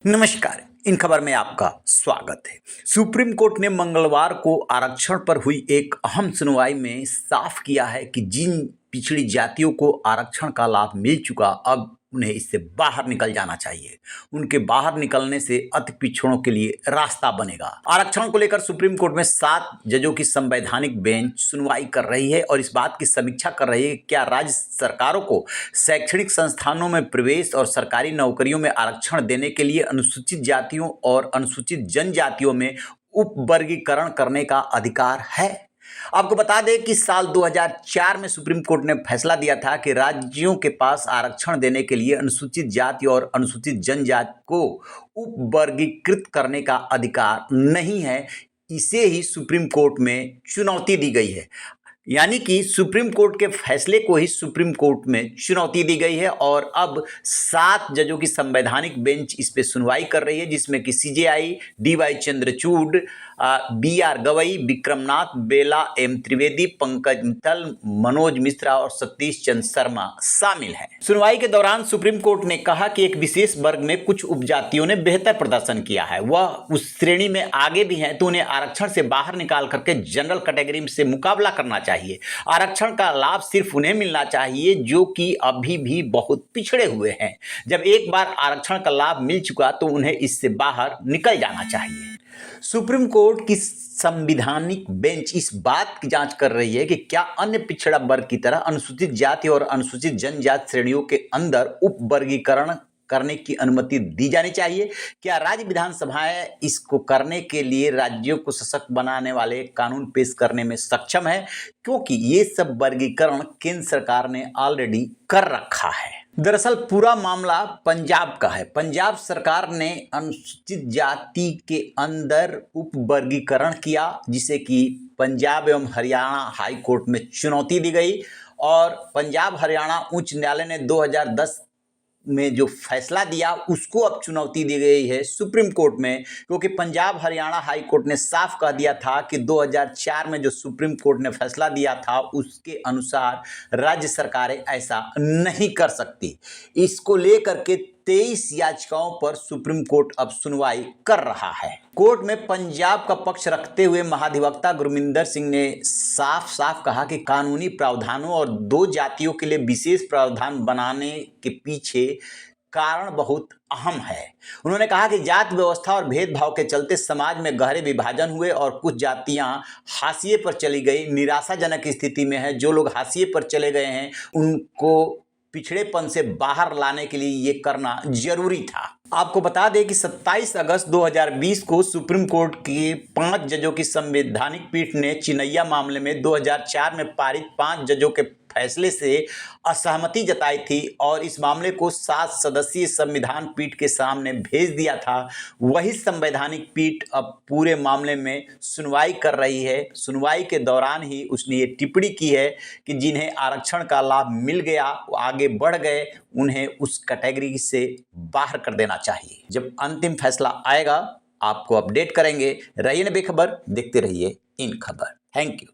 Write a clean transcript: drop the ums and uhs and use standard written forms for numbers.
नमस्कार। इन खबर में आपका स्वागत है। सुप्रीम कोर्ट ने मंगलवार को आरक्षण पर हुई एक अहम सुनवाई में साफ किया है कि जिन पिछड़ी जातियों को आरक्षण का लाभ मिल चुका, अब उन्हें इससे बाहर निकल जाना चाहिए। उनके बाहर निकलने से अति पिछड़ों के लिए रास्ता बनेगा। आरक्षण को लेकर सुप्रीम कोर्ट में 7 जजों की संवैधानिक बेंच सुनवाई कर रही है और इस बात की समीक्षा कर रही है कि क्या राज्य सरकारों को शैक्षणिक संस्थानों में प्रवेश और सरकारी नौकरियों में आरक्षण देने के लिए अनुसूचित जातियों और अनुसूचित जनजातियों में उपवर्गीकरण करने का अधिकार है। आपको बता दें कि साल 2004 में सुप्रीम कोर्ट ने फैसला दिया था कि राज्यों के पास आरक्षण देने के लिए अनुसूचित जाति और अनुसूचित जनजाति को उपवर्गीकृत करने का अधिकार नहीं है। इसे ही सुप्रीम कोर्ट में चुनौती दी गई है। यानी कि सुप्रीम कोर्ट के फैसले को ही सुप्रीम कोर्ट में चुनौती दी गई है और अब 7 जजों की संवैधानिक बेंच इस पे सुनवाई कर रही है, जिसमें कि CJI, DY Chandrachud, BR Gavai, Vikramnath Bela, M Trivedi, Pankaj Mittal, Manoj Mishra और सतीश चंद्र शर्मा शामिल हैं। सुनवाई के दौरान सुप्रीम कोर्ट ने कहा कि एक विशेष वर्ग में कुछ उपजातियों ने बेहतर प्रदर्शन किया है, वह उस श्रेणी में आगे भी हैं, तो उन्हें आरक्षण से बाहर निकाल करके जनरल कैटेगरी से मुकाबला करना चाहिए। आरक्षण का लाभ सिर्फ उन्हें मिलना चाहिए जो कि अभी भी बहुत पिछड़े हुए हैं। जब एक बार आरक्षण का लाभ मिल चुका तो उन्हें इससे बाहर निकल जाना चाहिए। सुप्रीम कोर्ट की संवैधानिक बेंच इस बात की जांच कर रही है कि क्या अन्य पिछड़ा वर्ग की तरह अनुसूचित जाति और अनुसूचित जनजाति श्रेणियों के अंदर उपवर्गीकरण करने की अनुमति दी जानी चाहिए। क्या राज्य विधानसभाएं इसको करने के लिए राज्यों को सशक्त बनाने वाले कानून पेश करने में सक्षम है, क्योंकि ये सब वर्गीकरण केंद्र सरकार ने ऑलरेडी कर रखा है। दरअसल पूरा मामला पंजाब का है। पंजाब सरकार ने अनुसूचित जाति के अंदर उपवर्गीकरण किया, जिसे कि पंजाब एवं हरियाणा हाई कोर्ट में चुनौती दी गई और पंजाब हरियाणा उच्च न्यायालय ने 2010 में जो फैसला दिया उसको अब चुनौती दी गई है सुप्रीम कोर्ट में, क्योंकि पंजाब हरियाणा हाई कोर्ट ने साफ कह दिया था कि 2004 में जो सुप्रीम कोर्ट ने फैसला दिया था उसके अनुसार राज्य सरकारें ऐसा नहीं कर सकती। इसको लेकर के 23 याचिकाओं पर सुप्रीम कोर्ट अब सुनवाई कर रहा है। कोर्ट में पंजाब का पक्ष रखते हुए महाधिवक्ता गुरमिंदर सिंह ने साफ साफ कहा कि कानूनी प्रावधानों और 2 जातियों के लिए विशेष प्रावधान बनाने के पीछे कारण बहुत अहम है। उन्होंने कहा कि जाति व्यवस्था और भेदभाव के चलते समाज में गहरे विभाजन हुए और कुछ जातियां हाशिए पर चली गई, निराशाजनक स्थिति में है। जो लोग हाशिए पर चले गए हैं उनको पिछड़ेपन से बाहर लाने के लिए ये करना जरूरी था। आपको बता दें कि 27 अगस्त 2020 को सुप्रीम कोर्ट के 5 जजों की संवैधानिक पीठ ने चिनैया मामले में 2004 में पारित 5 जजों के फैसले से असहमति जताई थी और इस मामले को 7 सदस्यीय संविधान पीठ के सामने भेज दिया था। वही संवैधानिक पीठ अब पूरे मामले में सुनवाई कर रही है। सुनवाई के दौरान ही उसने ये टिप्पणी की है कि जिन्हें आरक्षण का लाभ मिल गया, वो आगे बढ़ गए, उन्हें उस कैटेगरी से बाहर कर देना चाहिए। जब अंतिम फैसला आएगा आपको अपडेट करेंगे। रहिए बेखबर, देखते रहिए इन खबर। Thank you.